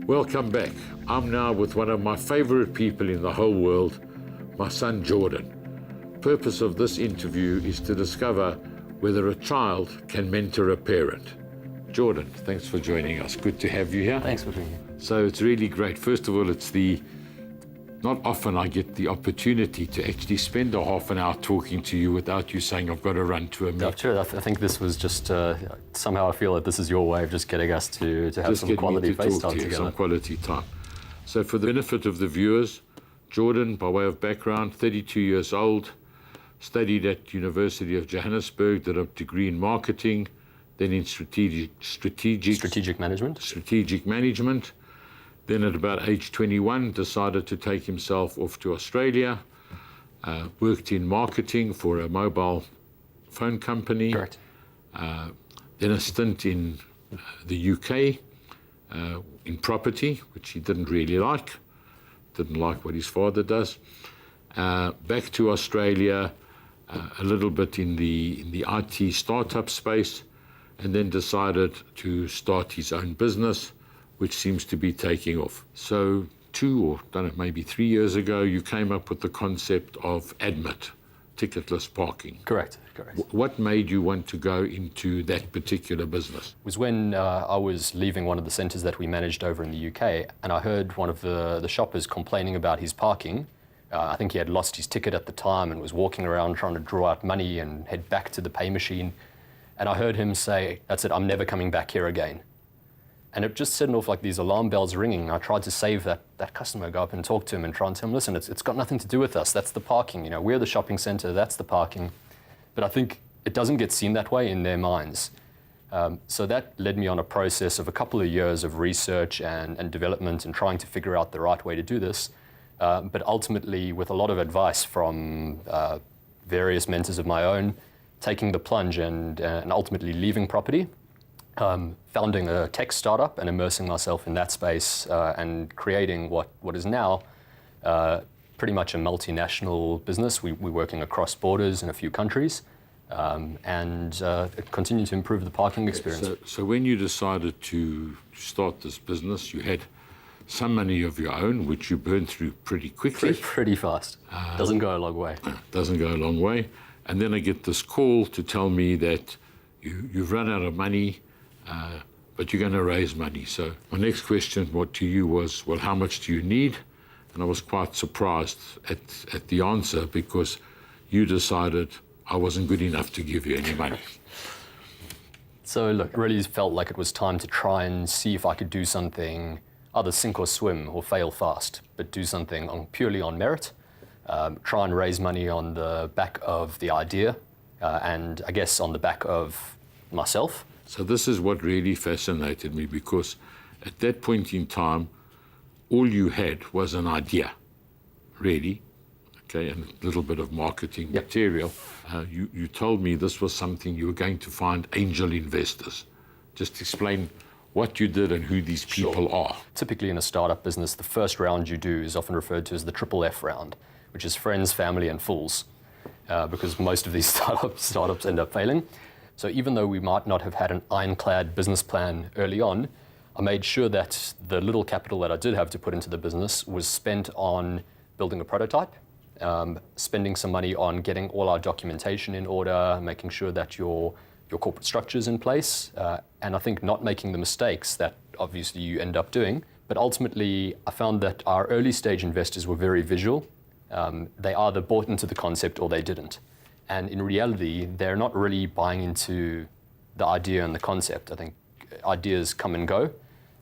Welcome back. I'm now with one of my favorite people in the whole world, my son Jordan. Purpose of this interview is to discover whether a child can mentor a parent. Jordan, thanks for joining us. Good to have you here. Thanks for being here. So it's really great. First of all, not often I get the opportunity to actually spend a half an hour talking to you without you saying I've got to run to a meeting. Sure, I think this was just, somehow I feel that this is your way of just getting us to have some quality face time together. Some quality time. So for the benefit of the viewers, Jordan, by way of background, 32 years old, studied at University of Johannesburg, did a degree in marketing, then in strategic management. Then at about age 21, decided to take himself off to Australia, worked in marketing for a mobile phone company. Correct. Then a stint in the UK in property, which he didn't really like. Didn't like what his father does. Back to Australia, a little bit in the IT startup space, and then decided to start his own business, which seems to be taking off. So 2 or maybe 3 years ago, you came up with the concept of ADMIT, ticketless parking. Correct. What made you want to go into that particular business? It was when I was leaving one of the centres that we managed over in the UK, and I heard one of the shoppers complaining about his parking. I think he had lost his ticket at the time and was walking around trying to draw out money and head back to the pay machine. And I heard him say, "That's it, I'm never coming back here again." And it just set off like these alarm bells ringing. I tried to save that customer, go up and talk to him and try and tell him, listen, it's got nothing to do with us. That's the parking. We're the shopping centre, that's the parking. But I think it doesn't get seen that way in their minds. So that led me on a process of a couple of years of research and development and trying to figure out the right way to do this. But ultimately, with a lot of advice from various mentors of my own, taking the plunge and ultimately leaving property, founding a tech startup and immersing myself in that space and creating what is now pretty much a multinational business. We're working across borders in a few countries and continue to improve the parking experience. So when you decided to start this business, you had some money of your own, which you burned through pretty quickly. Pretty fast. Doesn't go a long way. Doesn't go a long way. And then I get this call to tell me that you've run out of money, but you're going to raise money. So my next question to you was, well, how much do you need? And I was quite surprised at the answer, because you decided I wasn't good enough to give you any money. So look, I really felt like it was time to try and see if I could do something, either sink or swim or fail fast, but do something purely on merit, try and raise money on the back of the idea, and I guess on the back of myself. So this is what really fascinated me, because at that point in time, all you had was an idea, really, okay, and a little bit of marketing material. You told me this was something you were going to find angel investors. Just explain what you did and who these people are. Typically in a startup business, the first round you do is often referred to as the triple F round, which is friends, family, and fools, because most of these startups end up failing. So even though we might not have had an ironclad business plan early on, I made sure that the little capital that I did have to put into the business was spent on building a prototype, spending some money on getting all our documentation in order, making sure that your corporate structure is in place, and I think not making the mistakes that obviously you end up doing. But ultimately, I found that our early stage investors were very visual. They either bought into the concept or they didn't. And in reality, they're not really buying into the idea and the concept. I think ideas come and go.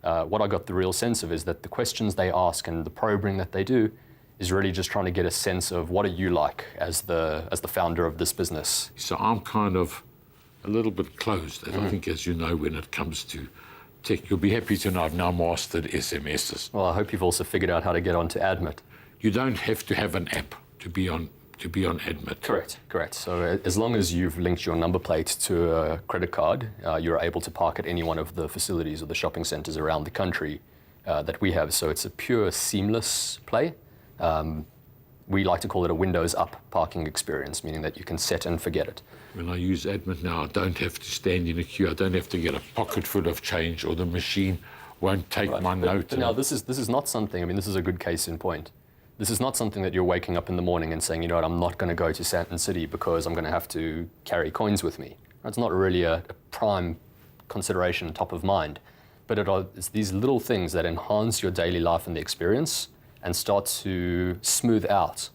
What I got the real sense of is that the questions they ask and the probing that they do is really just trying to get a sense of what are you like as the founder of this business. So I'm kind of a little bit closed, I think, as you know, when it comes to tech. You'll be happy to know I've now mastered SMSs. Well, I hope you've also figured out how to get onto ADMIT. You don't have to have an app to be on ADMIT. Correct. So as long as you've linked your number plate to a credit card, you're able to park at any one of the facilities or the shopping centres around the country that we have. So it's a pure seamless play. We like to call it a Windows up parking experience, meaning that you can set and forget it. When I use ADMIT now, I don't have to stand in a queue. I don't have to get a pocket full of change, or the machine won't take my note. But now this is not something, I mean, this is a good case in point. This is not something that you're waking up in the morning and saying, you know what, I'm not going to go to Sandton City because I'm going to have to carry coins with me. That's not really a prime consideration top of mind. But it's these little things that enhance your daily life and the experience and start to smooth out,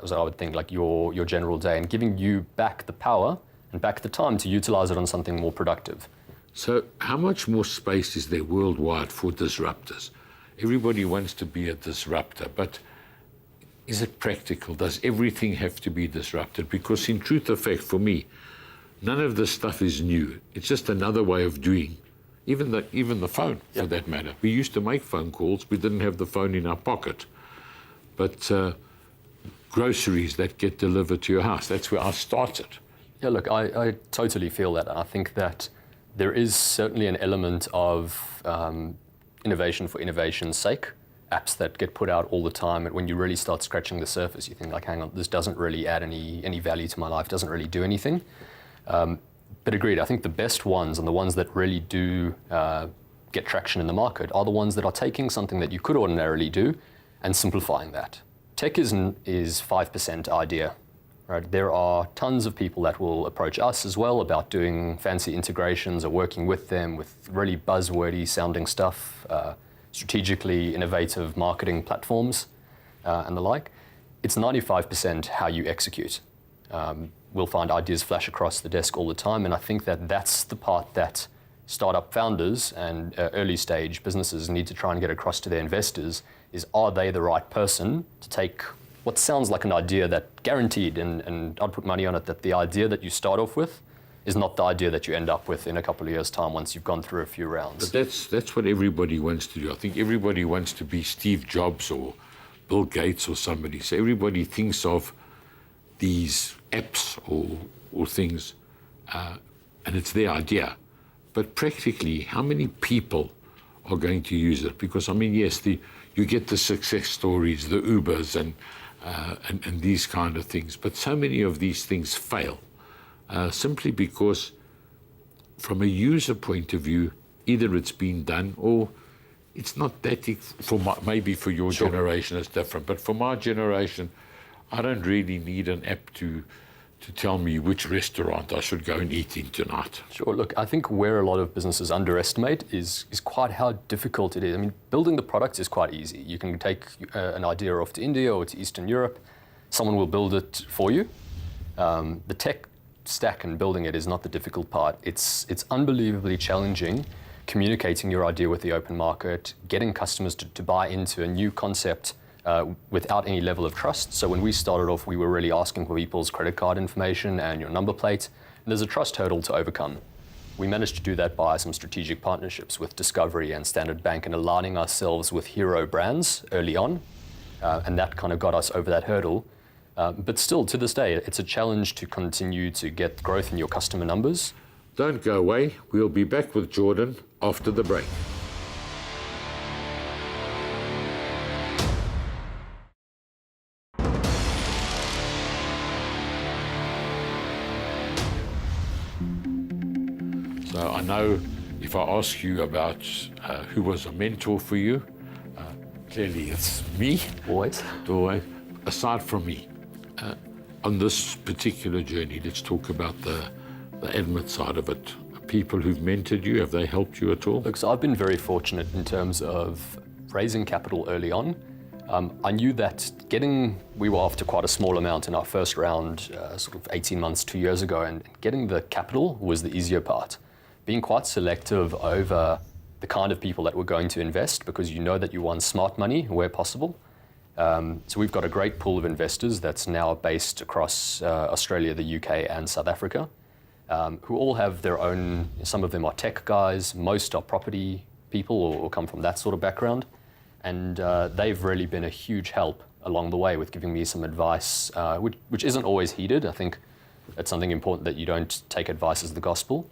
as I would think, like your general day, and giving you back the power and back the time to utilize it on something more productive. So how much more space is there worldwide for disruptors? Everybody wants to be a disruptor, but is it practical? Does everything have to be disrupted? Because in truth of fact, for me, none of this stuff is new. It's just another way of doing. Even the phone, for that matter. We used to make phone calls. We didn't have the phone in our pocket. But groceries that get delivered to your house, that's where I started. Yeah, look, I totally feel that. I think that there is certainly an element of innovation for innovation's sake. Apps that get put out all the time, and when you really start scratching the surface, you think, like, hang on, this doesn't really add any value to my life, doesn't really do anything. But agreed, I think the best ones and the ones that really do get traction in the market are the ones that are taking something that you could ordinarily do and simplifying that. Tech is 5% idea, right? There are tons of people that will approach us as well about doing fancy integrations or working with them with really buzzwordy sounding stuff, strategically innovative marketing platforms and the like. It's 95% how you execute. We'll find ideas flash across the desk all the time, and I think that that's the part that startup founders and early stage businesses need to try and get across to their investors is, are they the right person to take what sounds like an idea that guaranteed, and I'd put money on it, that the idea that you start off with is not the idea that you end up with in a couple of years' time once you've gone through a few rounds. But that's what everybody wants to do. I think everybody wants to be Steve Jobs or Bill Gates or somebody. So everybody thinks of these apps or things, and it's their idea. But practically, how many people are going to use it? Because, I mean, yes, you get the success stories, the Ubers and these kind of things, but so many of these things fail simply because, from a user point of view, either it's been done or it's not that. Maybe for your generation it's different, but for my generation, I don't really need an app to tell me which restaurant I should go and eat in tonight. Sure. Look, I think where a lot of businesses underestimate is quite how difficult it is. I mean, building the product is quite easy. You can take an idea off to India or to Eastern Europe. Someone will build it for you. The tech stack and building it is not the difficult part. It's unbelievably challenging communicating your idea with the open market, getting customers to buy into a new concept without any level of trust. So when we started off, we were really asking for people's credit card information and your number plate. And there's a trust hurdle to overcome. We managed to do that by some strategic partnerships with Discovery and Standard Bank and aligning ourselves with hero brands early on. And that kind of got us over that hurdle. But still, to this day, it's a challenge to continue to get growth in your customer numbers. Don't go away. We'll be back with Jordan after the break. So I know if I ask you about who was a mentor for you, clearly it's me. Always. Aside from me, on this particular journey, let's talk about the admin side of it. People who've mentored you, have they helped you at all? Look, so I've been very fortunate in terms of raising capital early on. I knew that we were after quite a small amount in our first round, sort of 18 months, 2 years ago, and getting the capital was the easier part. Being quite selective over the kind of people that were going to invest, because you know that you want smart money where possible. So we've got a great pool of investors that's now based across Australia, the UK, and South Africa, who all have their own. Some of them are tech guys, most are property people or come from that sort of background. And they've really been a huge help along the way with giving me some advice, which isn't always heeded. I think it's something important that you don't take advice as the gospel.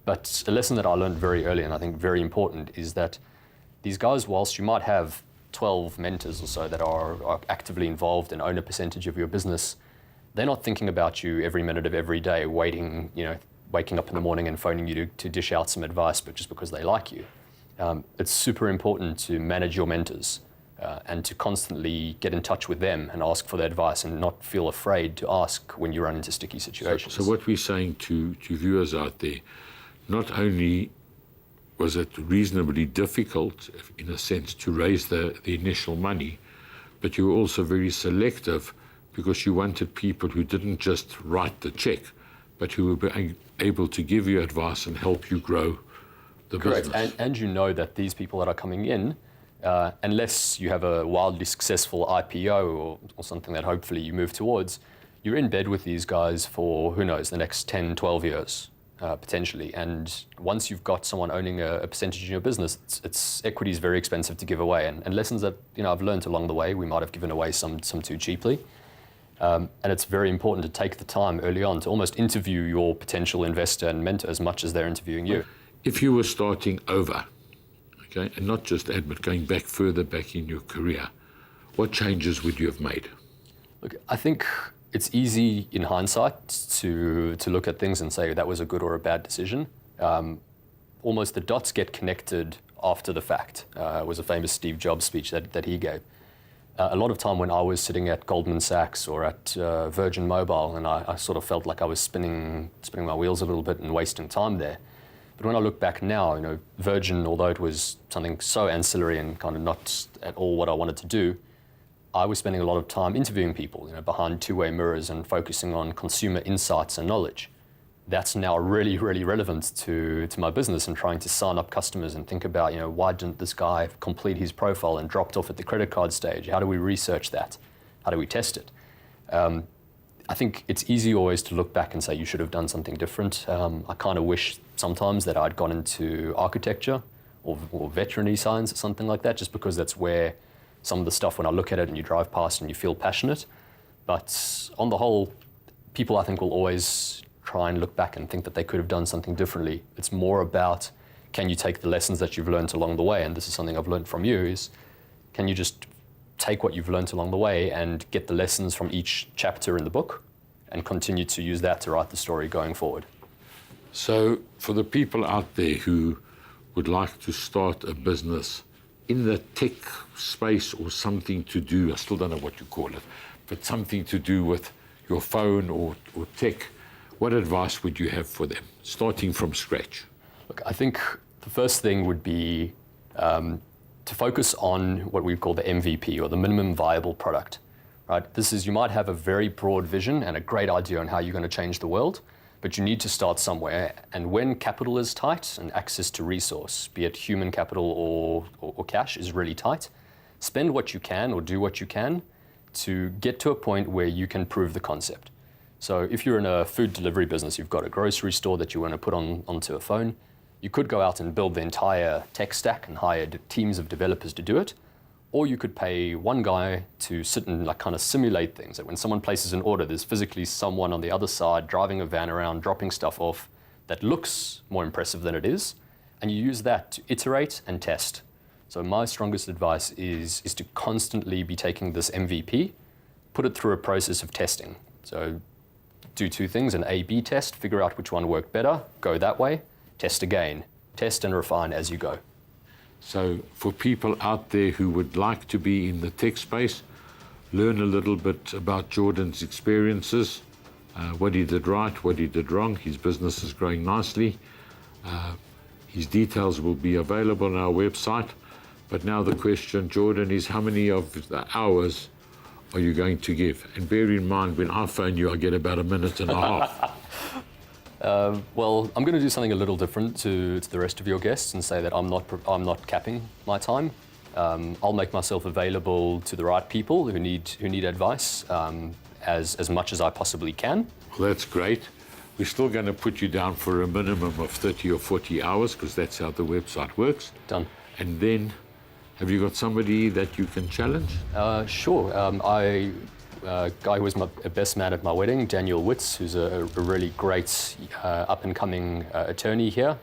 But a lesson that I learned very early, and I think very important, is that these guys, whilst you might have 12 mentors or so that are actively involved and own a percentage of your business, they're not thinking about you every minute of every day, waiting, waking up in the morning and phoning you to dish out some advice, but just because they like you. It's super important to manage your mentors and to constantly get in touch with them and ask for their advice and not feel afraid to ask when you run into sticky situations. So what we're saying to viewers out there, not only was it reasonably difficult, in a sense, to raise the initial money, but you were also very selective because you wanted people who didn't just write the check, but who were able to give you advice and help you grow the Correct. business. And you know that these people that are coming in, unless you have a wildly successful IPO or something that hopefully you move towards, you're in bed with these guys for, who knows, the next 10, 12 years, potentially. And once you've got someone owning a percentage in your business, equity is very expensive to give away. And lessons that I've learned along the way, we might have given away some too cheaply. And it's very important to take the time early on to almost interview your potential investor and mentor as much as they're interviewing you. If you were starting over, okay, and not just admit, going back further back in your career, what changes would you have made? Look, I think it's easy in hindsight to look at things and say that was a good or a bad decision. Almost the dots get connected after the fact. It was a famous Steve Jobs speech that he gave. A lot of time when I was sitting at Goldman Sachs or at Virgin Mobile, and I sort of felt like I was spinning my wheels a little bit and wasting time there. But when I look back now, Virgin, although it was something so ancillary and kind of not at all what I wanted to do, I was spending a lot of time interviewing people, behind two-way mirrors and focusing on consumer insights and knowledge. That's now really, really relevant to my business and trying to sign up customers and think about, why didn't this guy complete his profile and dropped off at the credit card stage? How do we research that? How do we test it? I think it's easy always to look back and say you should have done something different. I kind of wish sometimes that I'd gone into architecture or veterinary science or something like that, just because that's where some of the stuff, when I look at it and you drive past and you feel passionate. But on the whole, people I think will always try and look back and think that they could have done something differently. It's more about, can you take the lessons that you've learned along the way? And this is something I've learned from you, is can you just take what you've learned along the way and get the lessons from each chapter in the book and continue to use that to write the story going forward? So for the people out there who would like to start a business in the tech space or something to do, I still don't know what you call it, but something to do with your phone or tech, what advice would you have for them, starting from scratch? Look, I think the first thing would be to focus on what we call the MVP, or the minimum viable product. Right? This is, you might have a very broad vision and a great idea on how you're going to change the world, but you need to start somewhere. And when capital is tight and access to resource, be it human capital or cash, is really tight, spend what you can or do what you can to get to a point where you can prove the concept. So if you're in a food delivery business, you've got a grocery store that you want to put onto a phone, you could go out and build the entire tech stack and hire teams of developers to do it. Or you could pay one guy to sit and kind of simulate things. That when someone places an order, there's physically someone on the other side driving a van around, dropping stuff off that looks more impressive than it is. And you use that to iterate and test. So my strongest advice is to constantly be taking this MVP, put it through a process of testing. So do two things: an A/B test, figure out which one worked better, go that way, test again, test and refine as you go. So for people out there who would like to be in the tech space, learn a little bit about Jordan's experiences, what he did right, what he did wrong. His business is growing nicely. His details will be available on our website. But now the question, Jordan, is how many of the hours are you going to give? And bear in mind, when I phone you, I get about a minute and a half. Well, I'm going to do something a little different to the rest of your guests and say that I'm not capping my time. I'll make myself available to the right people who need advice as much as I possibly can. Well, that's great. We're still going to put you down for a minimum of 30 or 40 hours because that's how the website works. Done. And then, have you got somebody that you can challenge? Sure. Guy who was my best man at my wedding, Daniel Witz, who's a really great up-and-coming attorney here,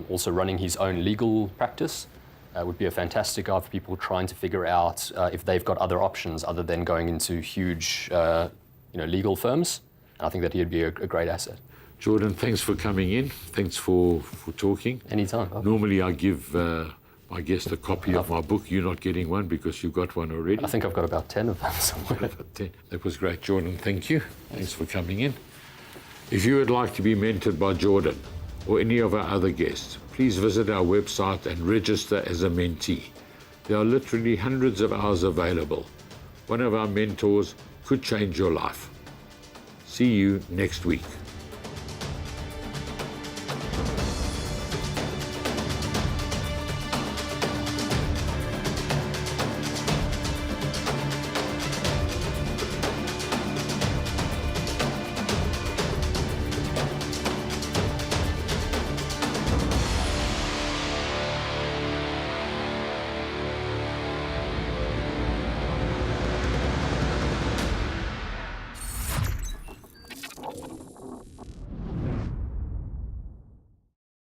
also running his own legal practice, would be a fantastic guy for people trying to figure out if they've got other options other than going into huge legal firms. And I think that he'd be a great asset. Jordan, thanks for coming in. Thanks for talking. Anytime. Normally I give my guest a copy of my book. You're not getting one because you've got one already. I think I've got about 10 of them somewhere. That was great, Jordan. Thank you. Thanks for coming in. If you would like to be mentored by Jordan or any of our other guests, please visit our website and register as a mentee. There are literally hundreds of hours available. One of our mentors could change your life. See you next week.